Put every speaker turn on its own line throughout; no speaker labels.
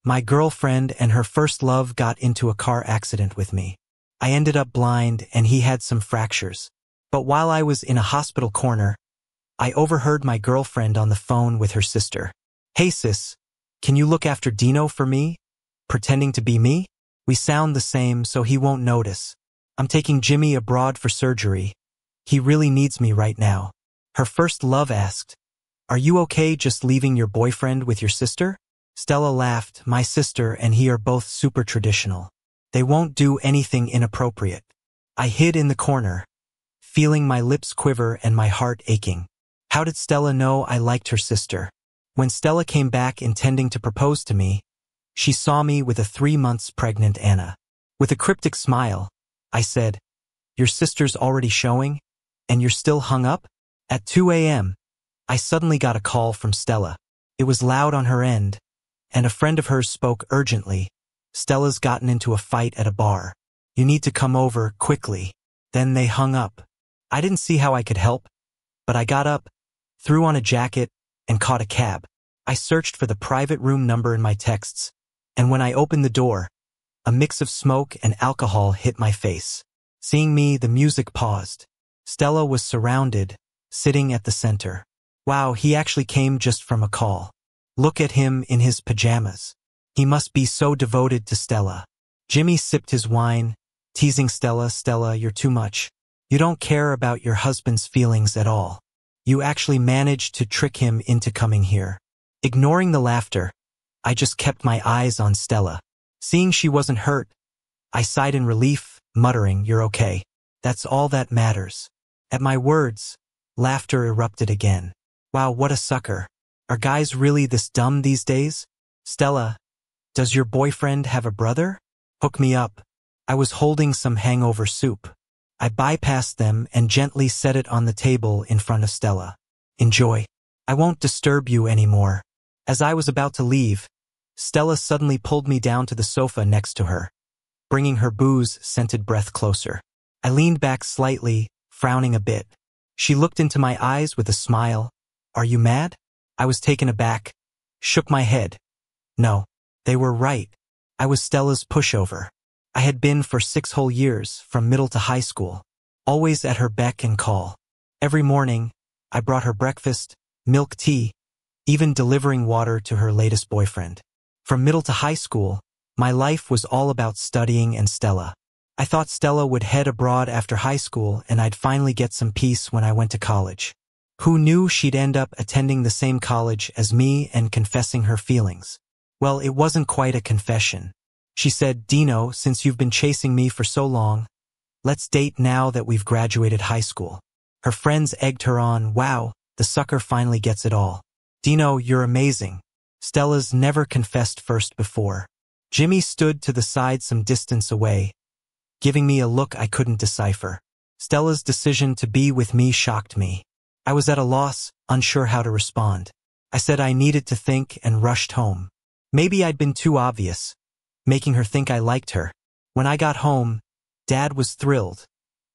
My girlfriend and her first love got into a car accident with me. I ended up blind and he had some fractures. But while I was in a hospital corner, I overheard my girlfriend on the phone with her sister. "Hey sis, can you look after Dino for me?" Pretending to be me? "We sound the same, so he won't notice. I'm taking Jimmy abroad for surgery. He really needs me right now." Her first love asked, "Are you okay just leaving your boyfriend with your sister?" Stella laughed. "My sister and he are both super traditional. They won't do anything inappropriate." I hid in the corner, feeling my lips quiver and my heart aching. How did Stella know I liked her sister? When Stella came back intending to propose to me, she saw me with a 3 months pregnant Anna. With a cryptic smile, I said, "Your sister's already showing? And you're still hung up?" At 2 a.m., I suddenly got a call from Stella. It was loud on her end, and a friend of hers spoke urgently. "Stella's gotten into a fight at a bar. You need to come over quickly." Then they hung up. I didn't see how I could help, but I got up, threw on a jacket, and caught a cab. I searched for the private room number in my texts, and when I opened the door, a mix of smoke and alcohol hit my face. Seeing me, the music paused. Stella was surrounded, sitting at the center. Wow, he actually came just from a call. Look at him in his pajamas. He must be so devoted to Stella. Jimmy sipped his wine, teasing Stella. "Stella, you're too much. You don't care about your husband's feelings at all. You actually managed to trick him into coming here." Ignoring the laughter, I just kept my eyes on Stella. Seeing she wasn't hurt, I sighed in relief, muttering, "You're okay. That's all that matters." At my words, laughter erupted again. Wow, what a sucker. Are guys really this dumb these days? "Stella, does your boyfriend have a brother? Hook me up." I was holding some hangover soup. I bypassed them and gently set it on the table in front of Stella. "Enjoy. I won't disturb you anymore." As I was about to leave, Stella suddenly pulled me down to the sofa next to her, bringing her booze-scented breath closer. I leaned back slightly, frowning a bit. She looked into my eyes with a smile. "Are you mad?" I was taken aback, shook my head. No, they were right. I was Stella's pushover. I had been for 6 whole years, from middle to high school, always at her beck and call. Every morning, I brought her breakfast, milk tea, even delivering water to her latest boyfriend. From middle to high school, my life was all about studying and Stella. I thought Stella would head abroad after high school and I'd finally get some peace when I went to college. Who knew she'd end up attending the same college as me and confessing her feelings? Well, it wasn't quite a confession. She said, "Dino, since you've been chasing me for so long, let's date now that we've graduated high school." Her friends egged her on. Wow, the sucker finally gets it all. "Dino, you're amazing." Stella's never confessed first before. Jimmy stood to the side some distance away, giving me a look I couldn't decipher. Stella's decision to be with me shocked me. I was at a loss, unsure how to respond. I said I needed to think and rushed home. Maybe I'd been too obvious, making her think I liked her. When I got home, Dad was thrilled,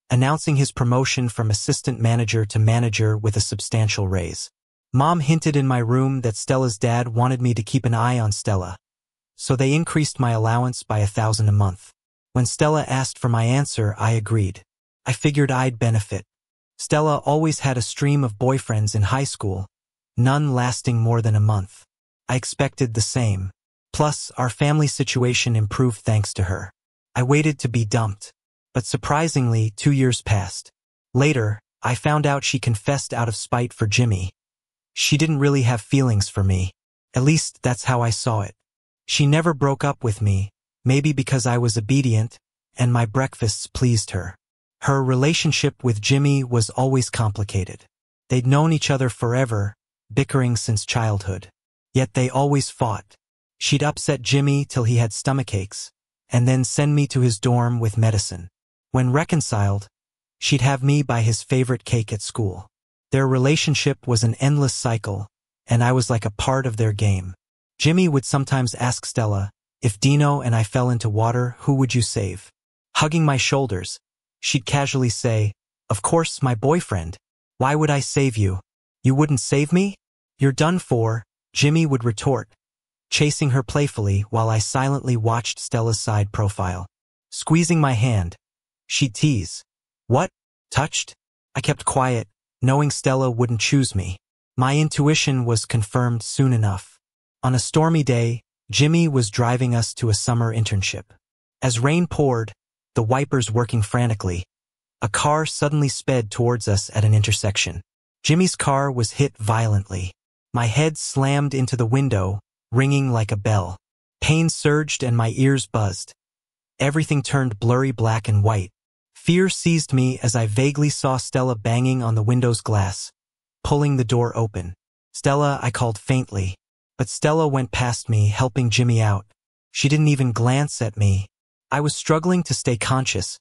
announcing his promotion from assistant manager to manager with a substantial raise. Mom hinted in my room that Stella's dad wanted me to keep an eye on Stella, so they increased my allowance by $1,000 a month. When Stella asked for my answer, I agreed. I figured I'd benefit. Stella always had a stream of boyfriends in high school, none lasting more than a month. I expected the same. Plus, our family situation improved thanks to her. I waited to be dumped. But surprisingly, 2 years passed. Later, I found out she confessed out of spite for Jimmy. She didn't really have feelings for me. At least, that's how I saw it. She never broke up with me, maybe because I was obedient, and my breakfasts pleased her. Her relationship with Jimmy was always complicated. They'd known each other forever, bickering since childhood. Yet they always fought. She'd upset Jimmy till he had stomachaches, and then send me to his dorm with medicine. When reconciled, she'd have me buy his favorite cake at school. Their relationship was an endless cycle, and I was like a part of their game. Jimmy would sometimes ask Stella, "If Dino and I fell into water, who would you save?" Hugging my shoulders, she'd casually say, "Of course, my boyfriend. Why would I save you? You wouldn't save me? You're done for," Jimmy would retort, chasing her playfully while I silently watched Stella's side profile. Squeezing my hand, she'd tease. What? Touched? I kept quiet, knowing Stella wouldn't choose me. My intuition was confirmed soon enough. On a stormy day, Jimmy was driving us to a summer internship. As rain poured, the wipers working frantically, a car suddenly sped towards us at an intersection. Jimmy's car was hit violently. My head slammed into the window, ringing like a bell. Pain surged and my ears buzzed. Everything turned blurry black and white. Fear seized me as I vaguely saw Stella banging on the window's glass, pulling the door open. Stella, I called faintly, but Stella went past me, helping Jimmy out. She didn't even glance at me. I was struggling to stay conscious,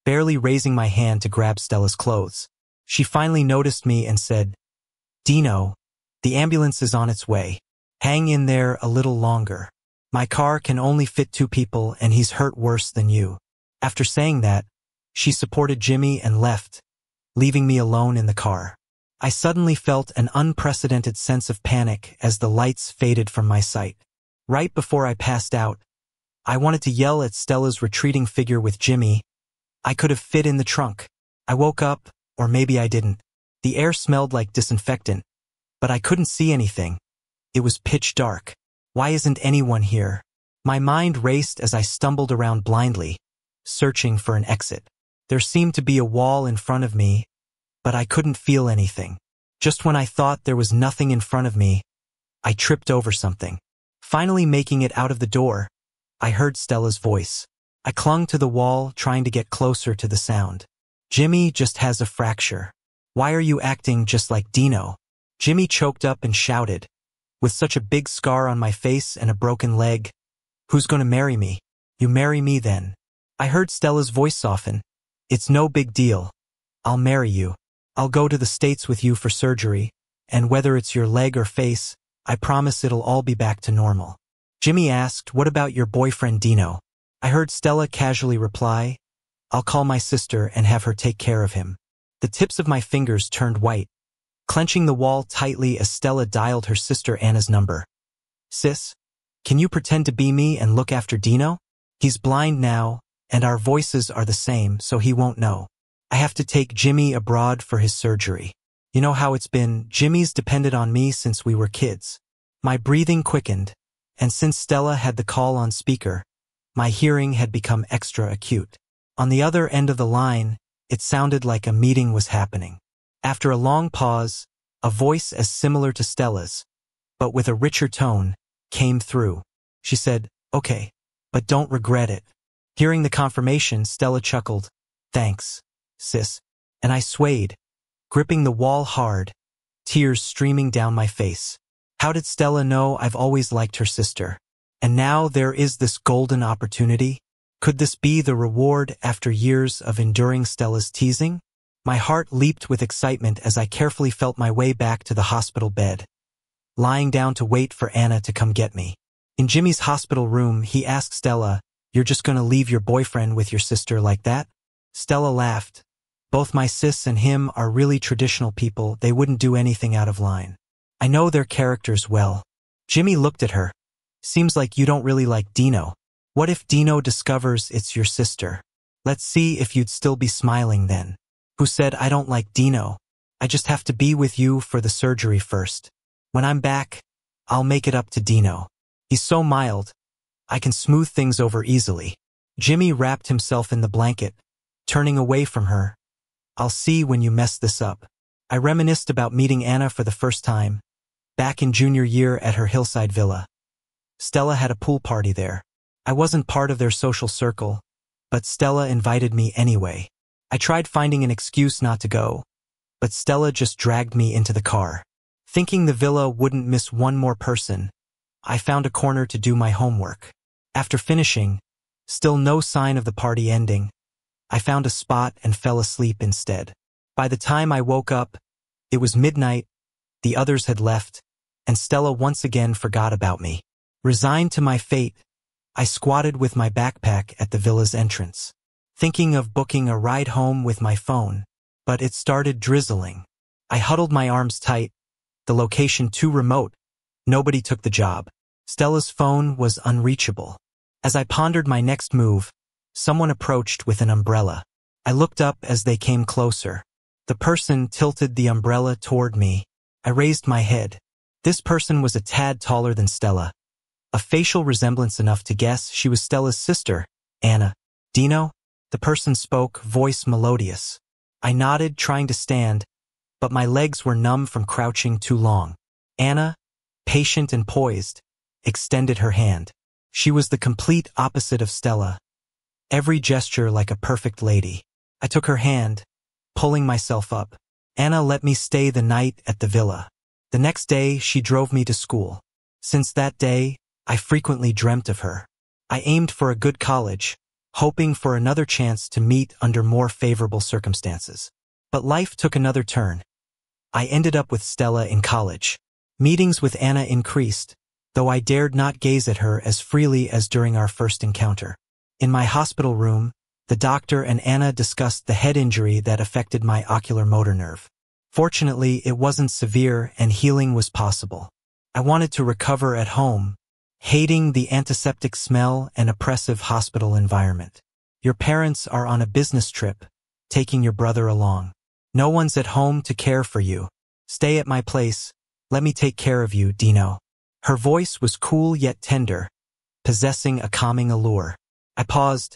barely raising my hand to grab Stella's clothes. She finally noticed me and said, "Dino, the ambulance is on its way. Hang in there a little longer. My car can only fit 2 people and he's hurt worse than you." After saying that, she supported Jimmy and left, leaving me alone in the car. I suddenly felt an unprecedented sense of panic as the lights faded from my sight. Right before I passed out, I wanted to yell at Stella's retreating figure with Jimmy. I could have fit in the trunk. I woke up, or maybe I didn't. The air smelled like disinfectant, but I couldn't see anything. It was pitch dark. Why isn't anyone here? My mind raced as I stumbled around blindly, searching for an exit. There seemed to be a wall in front of me, but I couldn't feel anything. Just when I thought there was nothing in front of me, I tripped over something. Finally making it out of the door, I heard Stella's voice. I clung to the wall, trying to get closer to the sound. "Jimmy just has a fracture. Why are you acting just like Dino?" Jimmy choked up and shouted, "With such a big scar on my face and a broken leg, who's gonna marry me?" "You marry me then." I heard Stella's voice soften. "It's no big deal. I'll marry you. I'll go to the States with you for surgery, and whether it's your leg or face, I promise it'll all be back to normal." Jimmy asked, "What about your boyfriend Dino?" I heard Stella casually reply, "I'll call my sister and have her take care of him." The tips of my fingers turned white, clenching the wall tightly as Stella dialed her sister Anna's number. "Sis, can you pretend to be me and look after Dino? He's blind now, and our voices are the same, so he won't know. I have to take Jimmy abroad for his surgery. You know how it's been, Jimmy's depended on me since we were kids." My breathing quickened, and since Stella had the call on speaker, my hearing had become extra acute. On the other end of the line, it sounded like a meeting was happening. After a long pause, a voice as similar to Stella's, but with a richer tone, came through. She said, "Okay, but don't regret it." Hearing the confirmation, Stella chuckled, "Thanks, sis," and I swayed, gripping the wall hard, tears streaming down my face. How did Stella know I've always liked her sister? And now there is this golden opportunity? Could this be the reward after years of enduring Stella's teasing? My heart leaped with excitement as I carefully felt my way back to the hospital bed, lying down to wait for Anna to come get me. In Jimmy's hospital room, he asked Stella, "You're just gonna leave your boyfriend with your sister like that?" Stella laughed. "Both my sis and him are really traditional people. They wouldn't do anything out of line. I know their characters well." Jimmy looked at her. "Seems like you don't really like Dino. What if Dino discovers it's your sister? Let's see if you'd still be smiling then." "Who said I don't like Dino? I just have to be with you for the surgery first. When I'm back, I'll make it up to Dino. He's so mild. I can smooth things over easily." Jimmy wrapped himself in the blanket, turning away from her. "I'll see when you mess this up." I reminisced about meeting Anna for the first time, back in junior year at her hillside villa. Stella had a pool party there. I wasn't part of their social circle, but Stella invited me anyway. I tried finding an excuse not to go, but Stella just dragged me into the car. Thinking the villa wouldn't miss one more person, I found a corner to do my homework. After finishing, still no sign of the party ending, I found a spot and fell asleep instead. By the time I woke up, it was midnight, the others had left, and Stella once again forgot about me. Resigned to my fate, I squatted with my backpack at the villa's entrance, thinking of booking a ride home with my phone, but it started drizzling. I huddled my arms tight, the location too remote. Nobody took the job. Stella's phone was unreachable. As I pondered my next move, someone approached with an umbrella. I looked up as they came closer. The person tilted the umbrella toward me. I raised my head. This person was a tad taller than Stella. A facial resemblance enough to guess she was Stella's sister, Anna. Dino? The person spoke, voice melodious. I nodded, trying to stand, but my legs were numb from crouching too long. Anna, patient and poised, extended her hand. She was the complete opposite of Stella. Every gesture like a perfect lady. I took her hand, pulling myself up. Anna let me stay the night at the villa. The next day, she drove me to school. Since that day, I frequently dreamt of her. I aimed for a good college, hoping for another chance to meet under more favorable circumstances. But life took another turn. I ended up with Stella in college. Meetings with Anna increased, though I dared not gaze at her as freely as during our first encounter. In my hospital room, the doctor and Anna discussed the head injury that affected my ocular motor nerve. Fortunately, it wasn't severe and healing was possible. I wanted to recover at home, hating the antiseptic smell and oppressive hospital environment. Your parents are on a business trip, taking your brother along. No one's at home to care for you. Stay at my place. Let me take care of you, Dino. Her voice was cool yet tender, possessing a calming allure. I paused,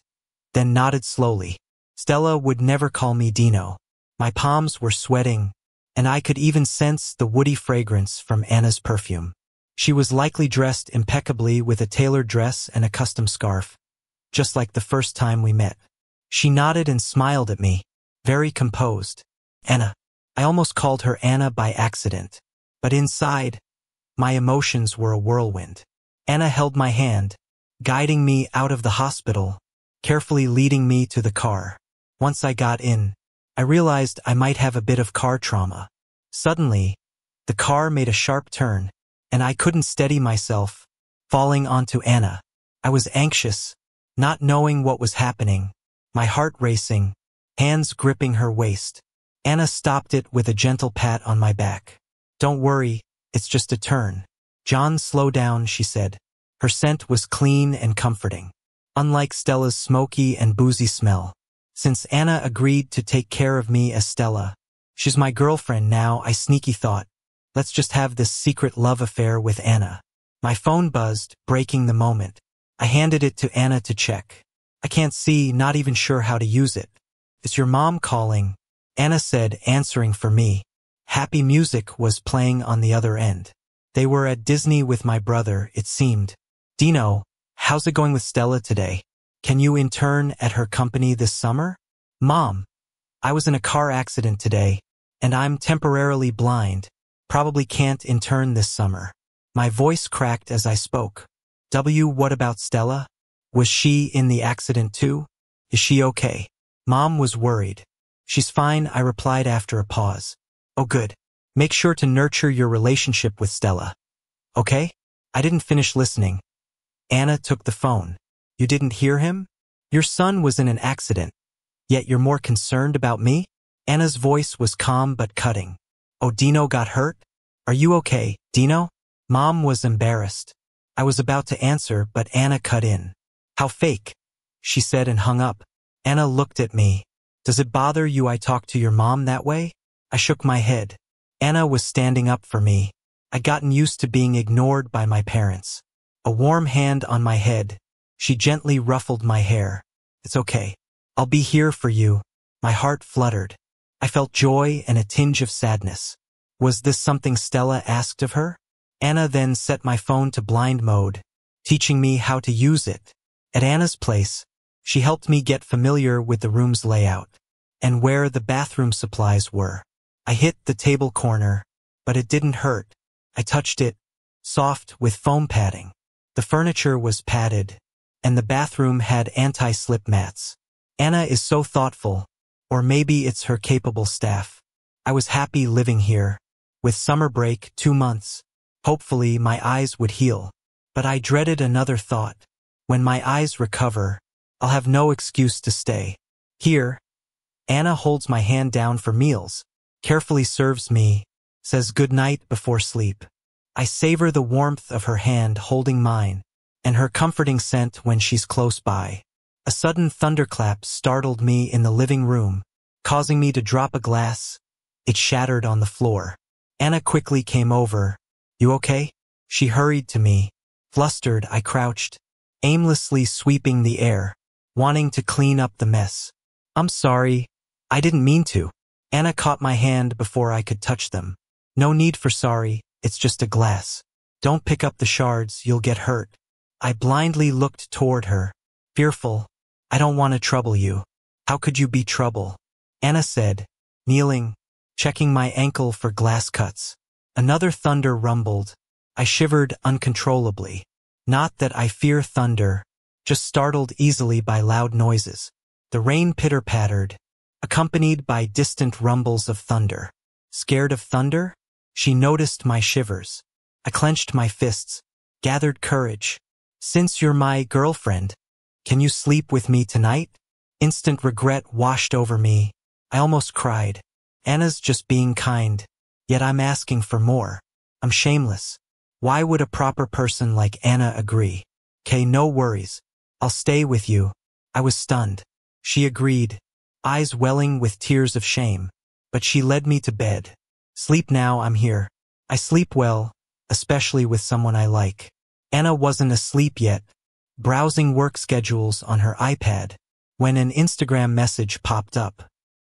then nodded slowly. Stella would never call me Dino. My palms were sweating, and I could even sense the woody fragrance from Anna's perfume. She was likely dressed impeccably with a tailored dress and a custom scarf, just like the first time we met. She nodded and smiled at me, very composed. Anna. I almost called her Anna by accident, but inside, my emotions were a whirlwind. Anna held my hand, guiding me out of the hospital, carefully leading me to the car. Once I got in, I realized I might have a bit of car trauma. Suddenly, the car made a sharp turn, and I couldn't steady myself, falling onto Anna. I was anxious, not knowing what was happening, my heart racing, hands gripping her waist. Anna stopped it with a gentle pat on my back. Don't worry, it's just a turn. John, slow down, she said. Her scent was clean and comforting, unlike Stella's smoky and boozy smell. Since Anna agreed to take care of me as Stella, she's my girlfriend now, I sneaky thought. Let's just have this secret love affair with Anna. My phone buzzed, breaking the moment. I handed it to Anna to check. I can't see, not even sure how to use it. It's your mom calling, Anna said, answering for me. Happy music was playing on the other end. They were at Disney with my brother, it seemed. Dino, how's it going with Stella today? Can you intern at her company this summer? Mom, I was in a car accident today, and I'm temporarily blind. Probably can't intern this summer. My voice cracked as I spoke. What about Stella? Was she in the accident too? Is she okay? Mom was worried. She's fine, I replied after a pause. Oh good. Make sure to nurture your relationship with Stella. Okay? I didn't finish listening. Anna took the phone. You didn't hear him? Your son was in an accident, yet you're more concerned about me? Anna's voice was calm but cutting. Oh, Dino got hurt? Are you okay, Dino? Mom was embarrassed. I was about to answer, but Anna cut in. How fake, she said and hung up. Anna looked at me. Does it bother you I talk to your mom that way? I shook my head. Anna was standing up for me. I'd gotten used to being ignored by my parents. A warm hand on my head. She gently ruffled my hair. It's okay. I'll be here for you. My heart fluttered. I felt joy and a tinge of sadness. Was this something Stella asked of her? Anna then set my phone to blind mode, teaching me how to use it. At Anna's place, she helped me get familiar with the room's layout and where the bathroom supplies were. I hit the table corner, but it didn't hurt. I touched it, soft with foam padding. The furniture was padded, and the bathroom had anti-slip mats. Anna is so thoughtful, or maybe it's her capable staff. I was happy living here. With summer break, 2 months, hopefully my eyes would heal. But I dreaded another thought. When my eyes recover, I'll have no excuse to stay. Here, Anna holds my hand down for meals, carefully serves me, says good night before sleep. I savor the warmth of her hand holding mine, and her comforting scent when she's close by. A sudden thunderclap startled me in the living room, causing me to drop a glass. It shattered on the floor. Anna quickly came over. "You okay?" She hurried to me. Flustered, I crouched, aimlessly sweeping the air, wanting to clean up the mess. "I'm sorry. I didn't mean to." Anna caught my hand before I could touch them. "No need for sorry, it's just a glass. Don't pick up the shards, you'll get hurt." I blindly looked toward her, fearful. "I don't want to trouble you." "How could you be trouble?" Anna said, kneeling, checking my ankle for glass cuts. Another thunder rumbled. I shivered uncontrollably. Not that I fear thunder, just startled easily by loud noises. The rain pitter-pattered, accompanied by distant rumbles of thunder. Scared of thunder? She noticed my shivers. I clenched my fists, gathered courage. "Since you're my girlfriend, can you sleep with me tonight?" Instant regret washed over me. I almost cried. Anna's just being kind, yet I'm asking for more. I'm shameless. Why would a proper person like Anna agree? "'Kay, no worries. I'll stay with you." I was stunned. She agreed, eyes welling with tears of shame. But she led me to bed. "Sleep now, I'm here." I sleep well, especially with someone I like. Anna wasn't asleep yet, browsing work schedules on her iPad, when an Instagram message popped up.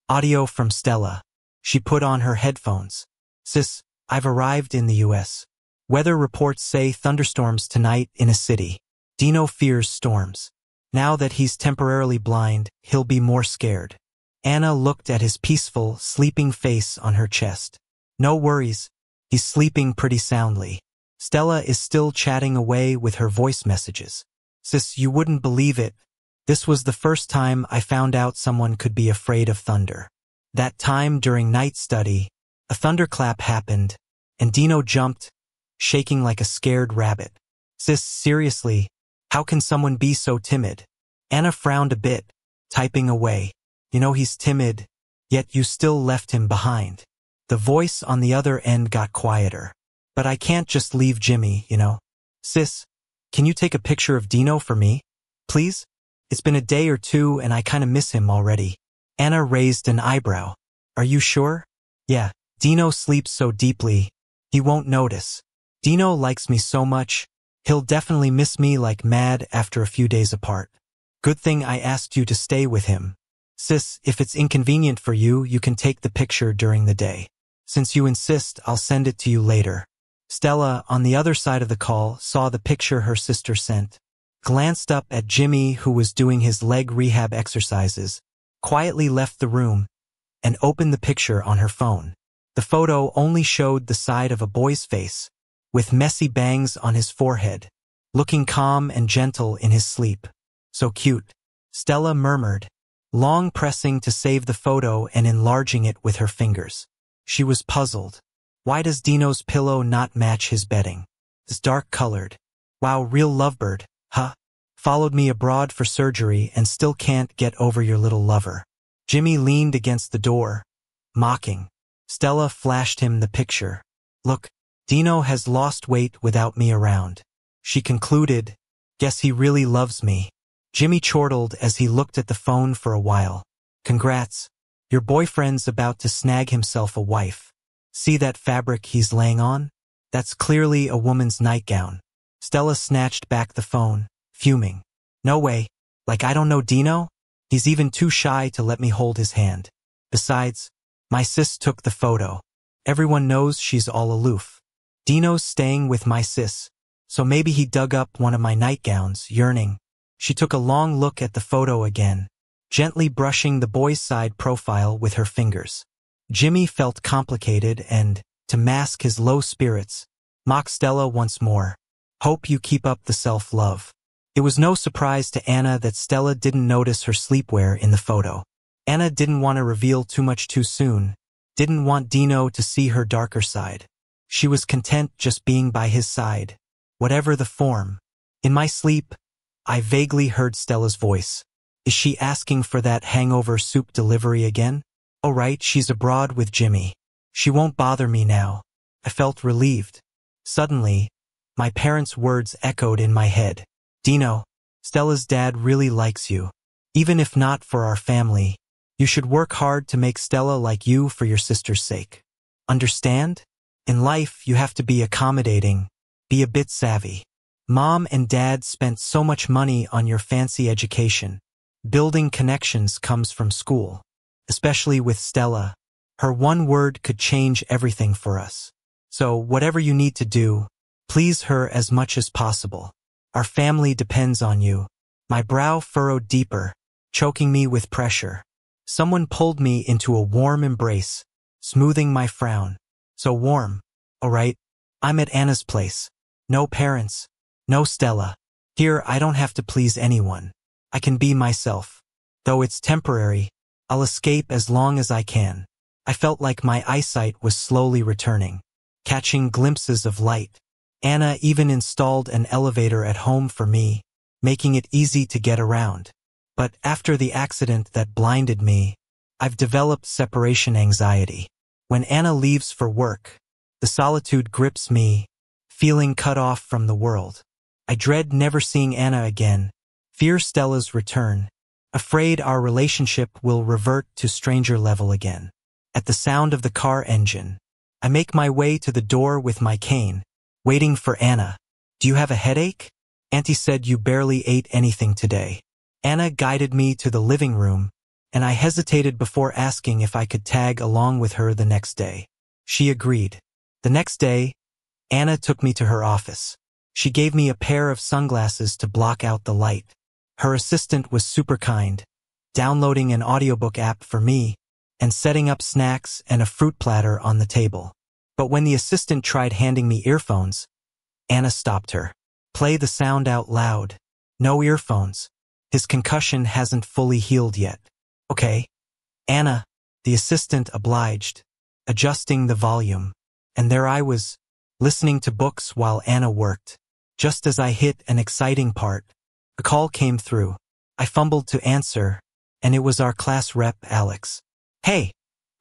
Audio from Stella. She put on her headphones. "Sis, I've arrived in the US. Weather reports say thunderstorms tonight in a city. Dino fears storms. Now that he's temporarily blind, he'll be more scared." Anna looked at his peaceful, sleeping face on her chest. "No worries. He's sleeping pretty soundly." Stella is still chatting away with her voice messages. "Sis, you wouldn't believe it. This was the first time I found out someone could be afraid of thunder. That time during night study, a thunderclap happened, and Dino jumped, shaking like a scared rabbit." "Sis, seriously, how can someone be so timid?" Anna frowned a bit, typing away. "You know he's timid, yet you still left him behind." The voice on the other end got quieter. "But I can't just leave Jimmy, you know." "Sis, can you take a picture of Dino for me? Please? It's been a day or two and I kinda miss him already." Anna raised an eyebrow. "Are you sure?" "Yeah, Dino sleeps so deeply, he won't notice. Dino likes me so much, he'll definitely miss me like mad after a few days apart. Good thing I asked you to stay with him. Sis, if it's inconvenient for you, you can take the picture during the day. Since you insist, I'll send it to you later." Stella, on the other side of the call, saw the picture her sister sent, glanced up at Jimmy, who was doing his leg rehab exercises, quietly left the room, and opened the picture on her phone. The photo only showed the side of a boy's face, with messy bangs on his forehead, looking calm and gentle in his sleep. "So cute," Stella murmured, long pressing to save the photo and enlarging it with her fingers. She was puzzled. Why does Dino's pillow not match his bedding? It's dark-colored. Wow, real lovebird, huh? Followed me abroad for surgery and still can't get over your little lover. Jimmy leaned against the door, mocking. Stella flashed him the picture. "Look, Dino has lost weight without me around." She concluded, "Guess he really loves me." Jimmy chortled as he looked at the phone for a while. "Congrats. Your boyfriend's about to snag himself a wife. See that fabric he's laying on? That's clearly a woman's nightgown." Stella snatched back the phone, fuming. "No way. Like I don't know Dino? He's even too shy to let me hold his hand. Besides, my sis took the photo. Everyone knows she's all aloof. Dino's staying with my sis, so maybe he dug up one of my nightgowns, yearning." She took a long look at the photo again, gently brushing the boy's side profile with her fingers. Jimmy felt complicated and, to mask his low spirits, mocked Stella once more. "Hope you keep up the self-love." It was no surprise to Anna that Stella didn't notice her sleepwear in the photo. Anna didn't want to reveal too much too soon, didn't want Dino to see her darker side. She was content just being by his side, whatever the form. In my sleep, I vaguely heard Stella's voice. Is she asking for that hangover soup delivery again? Oh right, she's abroad with Jimmy. She won't bother me now. I felt relieved. Suddenly, my parents' words echoed in my head. Dino, Stella's dad really likes you. Even if not for our family, you should work hard to make Stella like you for your sister's sake. Understand? In life, you have to be accommodating, be a bit savvy. Mom and dad spent so much money on your fancy education. Building connections comes from school. Especially with Stella. Her one word could change everything for us. So whatever you need to do, please her as much as possible. Our family depends on you. My brow furrowed deeper, choking me with pressure. Someone pulled me into a warm embrace, smoothing my frown. So warm. All right, I'm at Anna's place. No parents. No Stella. Here I don't have to please anyone. I can be myself. Though it's temporary, I'll escape as long as I can. I felt like my eyesight was slowly returning, catching glimpses of light. Anna even installed an elevator at home for me, making it easy to get around. But after the accident that blinded me, I've developed separation anxiety. When Anna leaves for work, the solitude grips me, feeling cut off from the world. I dread never seeing Anna again, fear Stella's return, afraid our relationship will revert to stranger level again. At the sound of the car engine, I make my way to the door with my cane, waiting for Anna. Do you have a headache? Auntie said you barely ate anything today. Anna guided me to the living room, and I hesitated before asking if I could tag along with her the next day. She agreed. The next day, Anna took me to her office. She gave me a pair of sunglasses to block out the light. Her assistant was super kind, downloading an audiobook app for me, and setting up snacks and a fruit platter on the table. But when the assistant tried handing me earphones, Anna stopped her. Play the sound out loud. No earphones. His concussion hasn't fully healed yet. Okay. Anna, the assistant obliged, adjusting the volume. And there I was, listening to books while Anna worked. Just as I hit an exciting part, a call came through. I fumbled to answer, and it was our class rep, Alex. Hey,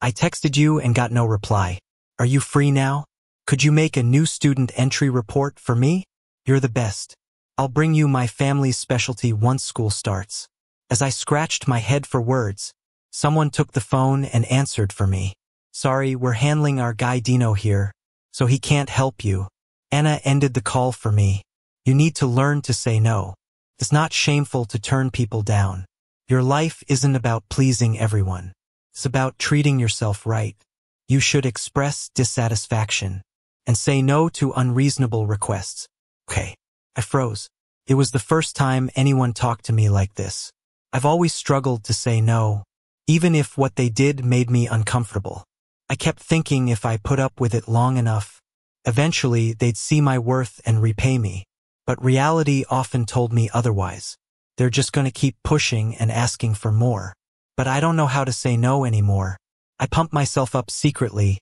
I texted you and got no reply. Are you free now? Could you make a new student entry report for me? You're the best. I'll bring you my family's specialty once school starts. As I scratched my head for words, someone took the phone and answered for me. Sorry, we're handling our guy Dino here, so he can't help you. Anna ended the call for me. You need to learn to say no. It's not shameful to turn people down. Your life isn't about pleasing everyone. It's about treating yourself right. You should express dissatisfaction and say no to unreasonable requests. Okay. I froze. It was the first time anyone talked to me like this. I've always struggled to say no, even if what they did made me uncomfortable. I kept thinking if I put up with it long enough, eventually they'd see my worth and repay me. But reality often told me otherwise. They're just going to keep pushing and asking for more. But I don't know how to say no anymore. I pump myself up secretly,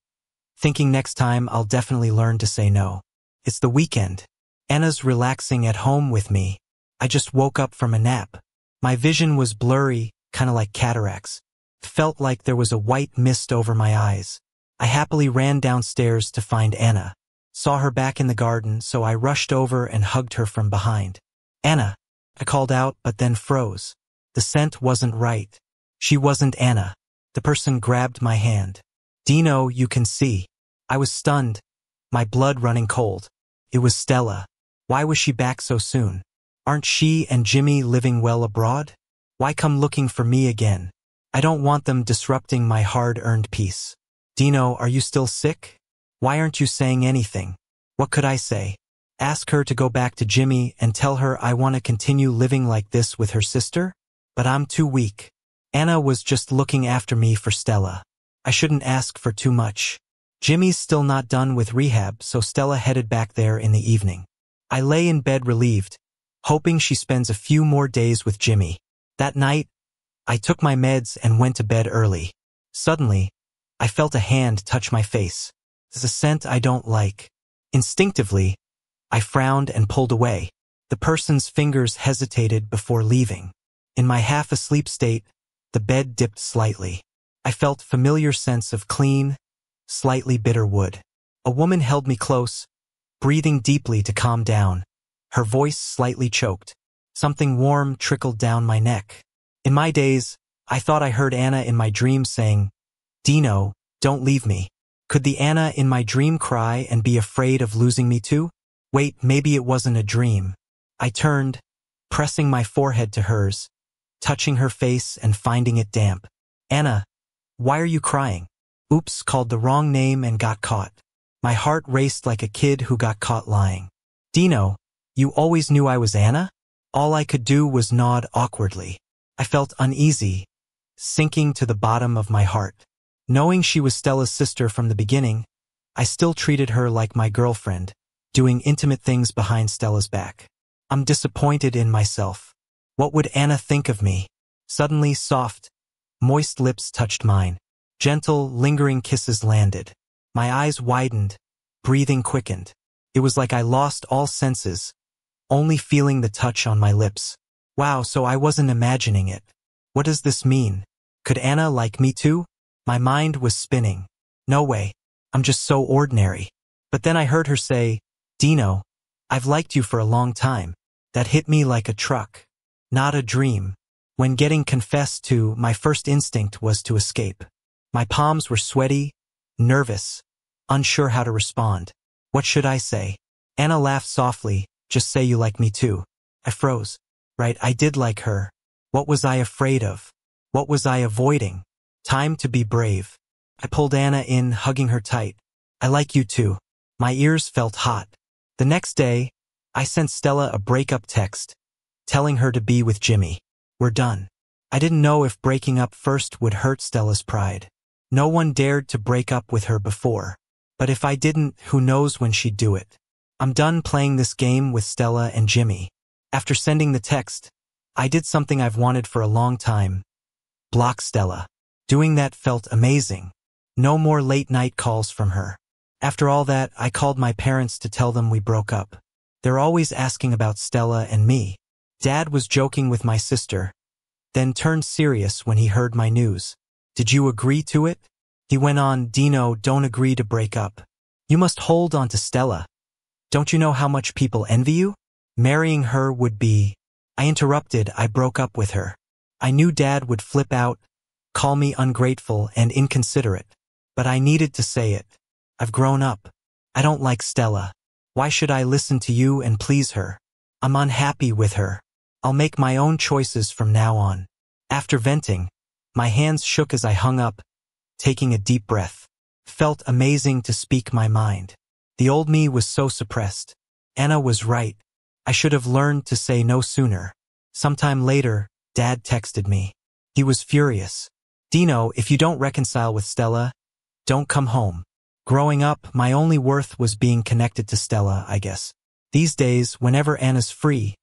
thinking next time I'll definitely learn to say no. It's the weekend. Anna's relaxing at home with me. I just woke up from a nap. My vision was blurry, kind of like cataracts. It felt like there was a white mist over my eyes. I happily ran downstairs to find Anna. Saw her back in the garden, so I rushed over and hugged her from behind. Anna, I called out, but then froze. The scent wasn't right. She wasn't Anna. The person grabbed my hand. Dino, you can see. I was stunned, my blood running cold. It was Stella. Why was she back so soon? Aren't she and Jimmy living well abroad? Why come looking for me again? I don't want them disrupting my hard-earned peace. Dino, are you still sick? Why aren't you saying anything? What could I say? Ask her to go back to Jimmy and tell her I want to continue living like this with her sister? But I'm too weak. Anna was just looking after me for Stella. I shouldn't ask for too much. Jimmy's still not done with rehab, so Stella headed back there in the evening. I lay in bed relieved, hoping she spends a few more days with Jimmy. That night, I took my meds and went to bed early. Suddenly, I felt a hand touch my face. It's a scent I don't like. Instinctively, I frowned and pulled away. The person's fingers hesitated before leaving. In my half-asleep state, the bed dipped slightly. I felt a familiar sense of clean, slightly bitter wood. A woman held me close, breathing deeply to calm down. Her voice slightly choked. Something warm trickled down my neck. In my days, I thought I heard Anna in my dreams saying, "Dino, don't leave me." Could the Anna in my dream cry and be afraid of losing me too? Wait, maybe it wasn't a dream. I turned, pressing my forehead to hers, touching her face and finding it damp. "Anna, why are you crying?" Oops, called the wrong name and got caught. My heart raced like a kid who got caught lying. "Dino, you always knew I was Anna?" All I could do was nod awkwardly. I felt uneasy, sinking to the bottom of my heart. Knowing she was Stella's sister from the beginning, I still treated her like my girlfriend, doing intimate things behind Stella's back. I'm disappointed in myself. What would Anna think of me? Suddenly, soft, moist lips touched mine. Gentle, lingering kisses landed. My eyes widened, breathing quickened. It was like I lost all senses, only feeling the touch on my lips. Wow, so I wasn't imagining it. What does this mean? Could Anna like me too? My mind was spinning. No way. I'm just so ordinary. But then I heard her say, "Dino, I've liked you for a long time." That hit me like a truck. Not a dream. When getting confessed to, my first instinct was to escape. My palms were sweaty, nervous, unsure how to respond. What should I say? Anna laughed softly. "Just say you like me too." I froze. Right, I did like her. What was I afraid of? What was I avoiding? Time to be brave. I pulled Anna in, hugging her tight. "I like you too." My ears felt hot. The next day, I sent Stella a breakup text, telling her to be with Jimmy. We're done. I didn't know if breaking up first would hurt Stella's pride. No one dared to break up with her before. But if I didn't, who knows when she'd do it. I'm done playing this game with Stella and Jimmy. After sending the text, I did something I've wanted for a long time. Block Stella. Doing that felt amazing. No more late-night calls from her. After all that, I called my parents to tell them we broke up. They're always asking about Stella and me. Dad was joking with my sister, then turned serious when he heard my news. "Did you agree to it?" He went on, "Dino, don't agree to break up. You must hold on to Stella. Don't you know how much people envy you? Marrying her would be..." I interrupted. I broke up with her. I knew Dad would flip out, call me ungrateful and inconsiderate. But I needed to say it. I've grown up. I don't like Stella. Why should I listen to you and please her? I'm unhappy with her. I'll make my own choices from now on. After venting, my hands shook as I hung up, taking a deep breath. Felt amazing to speak my mind. The old me was so suppressed. Anna was right. I should have learned to say no sooner. Sometime later, Dad texted me. He was furious. "Dino, if you don't reconcile with Stella, don't come home." Growing up, my only worth was being connected to Stella, I guess. These days, whenever Anna's free,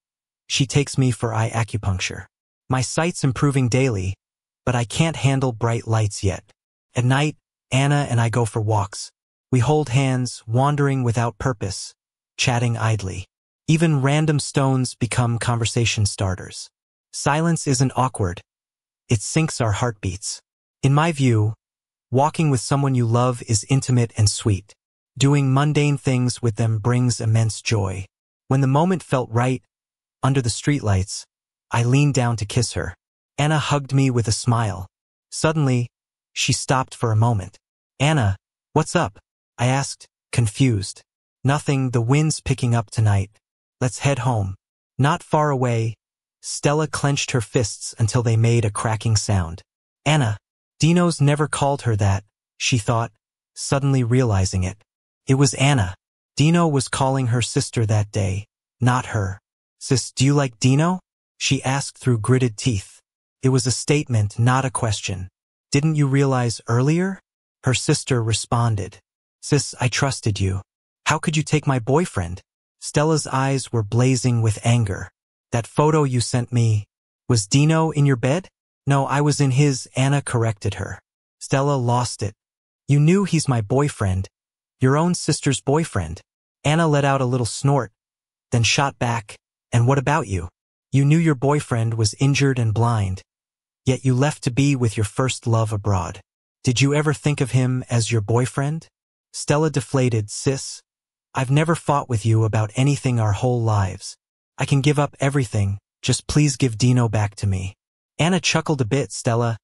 she takes me for eye acupuncture. My sight's improving daily, but I can't handle bright lights yet. At night, Anna and I go for walks. We hold hands, wandering without purpose, chatting idly. Even random stones become conversation starters. Silence isn't awkward. It syncs our heartbeats. In my view, walking with someone you love is intimate and sweet. Doing mundane things with them brings immense joy. When the moment felt right, under the streetlights, I leaned down to kiss her. Anna hugged me with a smile. Suddenly, she stopped for a moment. "Anna, what's up?" I asked, confused. "Nothing, the wind's picking up tonight. Let's head home." Not far away, Stella clenched her fists until they made a cracking sound. Anna. Dino's never called her that, she thought, suddenly realizing it. It was Anna. Dino was calling her sister that day, not her. "Sis, do you like Dino?" she asked through gritted teeth. It was a statement, not a question. "Didn't you realize earlier?" Her sister responded. "Sis, I trusted you. How could you take my boyfriend?" Stella's eyes were blazing with anger. "That photo you sent me, was Dino in your bed?" "No, I was in his," Anna corrected her. Stella lost it. "You knew he's my boyfriend. Your own sister's boyfriend." Anna let out a little snort, then shot back. "And what about you? You knew your boyfriend was injured and blind, yet you left to be with your first love abroad. Did you ever think of him as your boyfriend?" Stella deflated. "Sis, I've never fought with you about anything our whole lives. I can give up everything, just please give Dino back to me. Anna chuckled a bit. Stella,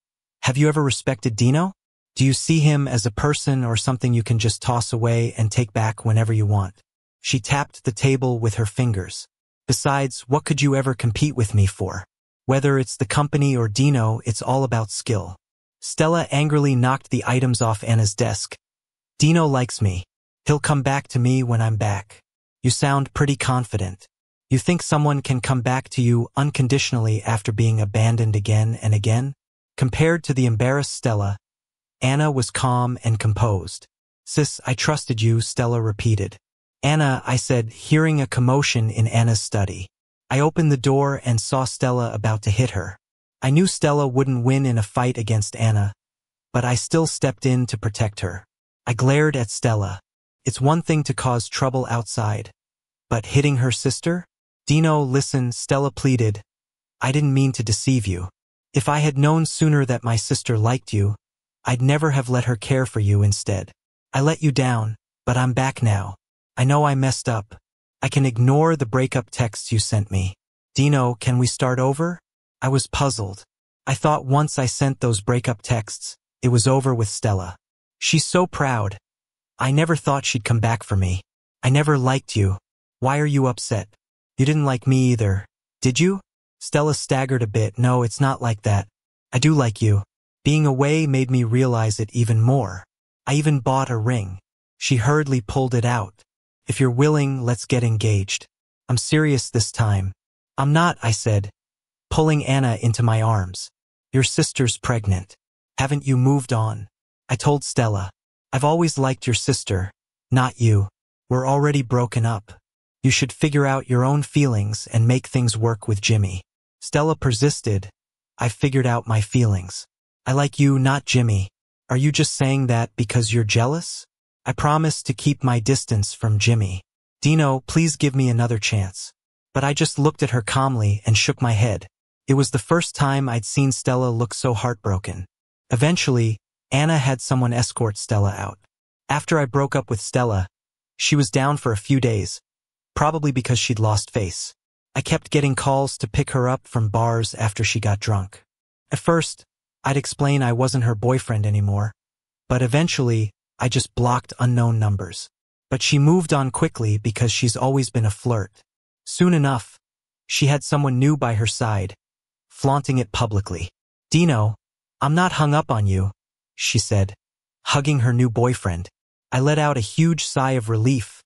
have you ever respected Dino? Do you see him as a person or something you can just toss away and take back whenever you want? She tapped the table with her fingers. Besides, what could you ever compete with me for? Whether it's the company or Dino, it's all about skill. Stella angrily knocked the items off Anna's desk. Dino likes me. He'll come back to me when I'm back. You sound pretty confident. You think someone can come back to you unconditionally after being abandoned again and again? Compared to the embarrassed Stella, Anna was calm and composed. Sis, I trusted you, Stella repeated. Anna, I said, hearing a commotion in Anna's study. I opened the door and saw Stella about to hit her. I knew Stella wouldn't win in a fight against Anna, but I still stepped in to protect her. I glared at Stella. It's one thing to cause trouble outside, but hitting her sister? Dino, listen, Stella pleaded. I didn't mean to deceive you. If I had known sooner that my sister liked you, I'd never have let her care for you instead. I let you down, but I'm back now. I know I messed up. I can ignore the breakup texts you sent me. Dino, can we start over? I was puzzled. I thought once I sent those breakup texts, it was over with Stella. She's so proud. I never thought she'd come back for me. I never liked you. Why are you upset? You didn't like me either, did you? Stella staggered a bit. No, it's not like that. I do like you. Being away made me realize it even more. I even bought a ring. She hurriedly pulled it out. If you're willing, let's get engaged. I'm serious this time. I'm not, I said, pulling Anna into my arms. Your sister's pregnant. Haven't you moved on? I told Stella. I've always liked your sister, not you. We're already broken up. You should figure out your own feelings and make things work with Jimmy. Stella persisted. I figured out my feelings. I like you, not Jimmy. Are you just saying that because you're jealous? I promised to keep my distance from Jimmy. Dino, please give me another chance. But I just looked at her calmly and shook my head. It was the first time I'd seen Stella look so heartbroken. Eventually, Anna had someone escort Stella out. After I broke up with Stella, she was down for a few days, probably because she'd lost face. I kept getting calls to pick her up from bars after she got drunk. At first, I'd explain I wasn't her boyfriend anymore, but eventually, I just blocked unknown numbers. But she moved on quickly because she's always been a flirt. Soon enough, she had someone new by her side, flaunting it publicly. Dino, I'm not hung up on you, she said, hugging her new boyfriend. I let out a huge sigh of relief,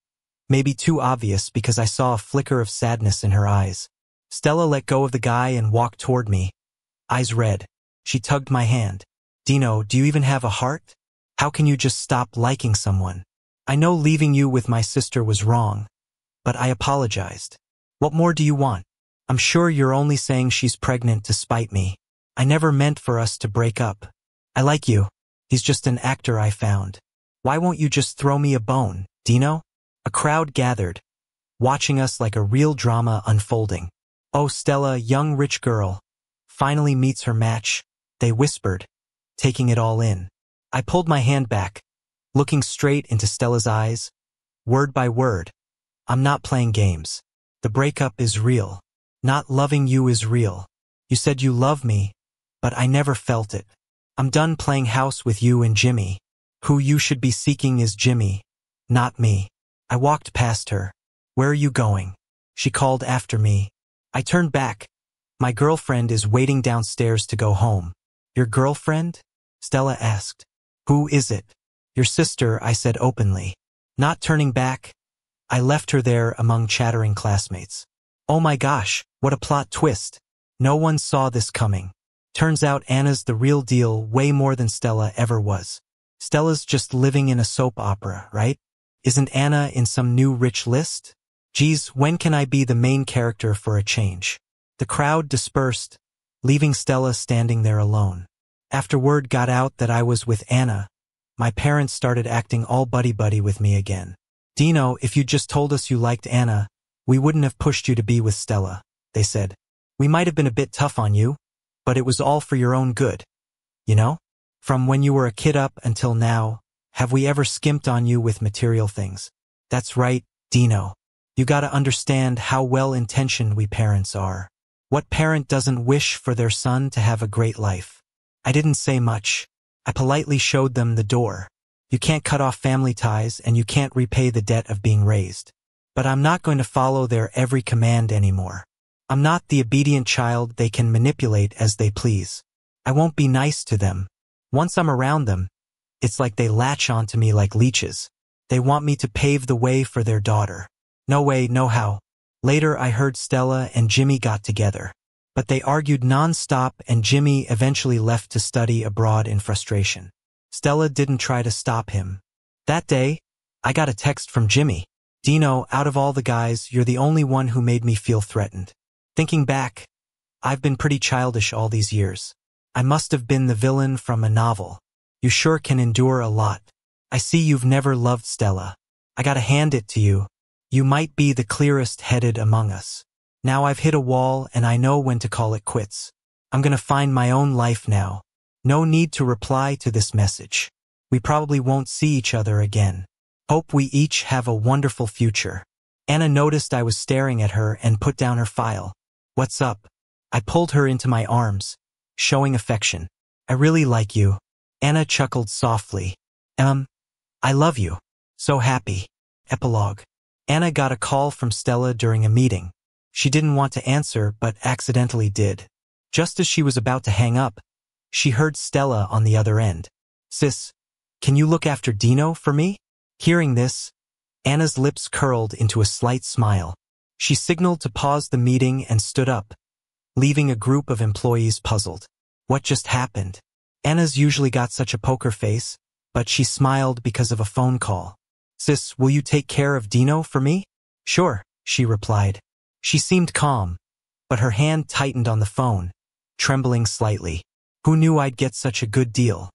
maybe too obvious because I saw a flicker of sadness in her eyes. Stella let go of the guy and walked toward me, eyes red. She tugged my hand. Dino, do you even have a heart? How can you just stop liking someone? I know leaving you with my sister was wrong, but I apologized. What more do you want? I'm sure you're only saying she's pregnant to spite me. I never meant for us to break up. I like you. He's just an actor I found. Why won't you just throw me a bone, Dino? A crowd gathered, watching us like a real drama unfolding. Oh, Stella, young rich girl, finally meets her match, they whispered, taking it all in. I pulled my hand back, looking straight into Stella's eyes, word by word. I'm not playing games. The breakup is real. Not loving you is real. You said you love me, but I never felt it. I'm done playing house with you and Jimmy. Who you should be seeking is Jimmy, not me. I walked past her. Where are you going? She called after me. I turned back. My girlfriend is waiting downstairs to go home. Your girlfriend? Stella asked. Who is it? Your sister, I said openly. Not turning back, I left her there among chattering classmates. Oh my gosh, what a plot twist. No one saw this coming. Turns out Anna's the real deal way more than Stella ever was. Stella's just living in a soap opera, right? Isn't Anna in some new rich list? Geez, when can I be the main character for a change? The crowd dispersed, leaving Stella standing there alone. After word got out that I was with Anna, my parents started acting all buddy-buddy with me again. Dino, if you just told us you liked Anna, we wouldn't have pushed you to be with Stella, they said. We might have been a bit tough on you, but it was all for your own good. You know? From when you were a kid up until now, have we ever skimped on you with material things? That's right, Dino, you gotta understand how well-intentioned we parents are. What parent doesn't wish for their son to have a great life? I didn't say much. I politely showed them the door. You can't cut off family ties and you can't repay the debt of being raised. But I'm not going to follow their every command anymore. I'm not the obedient child they can manipulate as they please. I won't be nice to them. Once I'm around them, it's like they latch onto me like leeches. They want me to pave the way for their daughter. No way, no how. Later I heard Stella and Jimmy got together. But they argued non-stop and Jimmy eventually left to study abroad in frustration. Stella didn't try to stop him. That day, I got a text from Jimmy. Dino, out of all the guys, you're the only one who made me feel threatened. Thinking back, I've been pretty childish all these years. I must have been the villain from a novel. You sure can endure a lot. I see you've never loved Stella. I gotta hand it to you. You might be the clearest-headed among us. Now I've hit a wall and I know when to call it quits. I'm gonna find my own life now. No need to reply to this message. We probably won't see each other again. Hope we each have a wonderful future. Anna noticed I was staring at her and put down her file. What's up? I pulled her into my arms, showing affection. I really like you. Anna chuckled softly. I love you. So happy. Epilogue. Anna got a call from Stella during a meeting. She didn't want to answer but accidentally did. Just as she was about to hang up, she heard Stella on the other end. Sis, can you look after Dino for me? Hearing this, Anna's lips curled into a slight smile. She signaled to pause the meeting and stood up, leaving a group of employees puzzled. What just happened? Anna's usually got such a poker face, but she smiled because of a phone call. Sis, will you take care of Dino for me? Sure, she replied. She seemed calm, but her hand tightened on the phone, trembling slightly. Who knew I'd get such a good deal?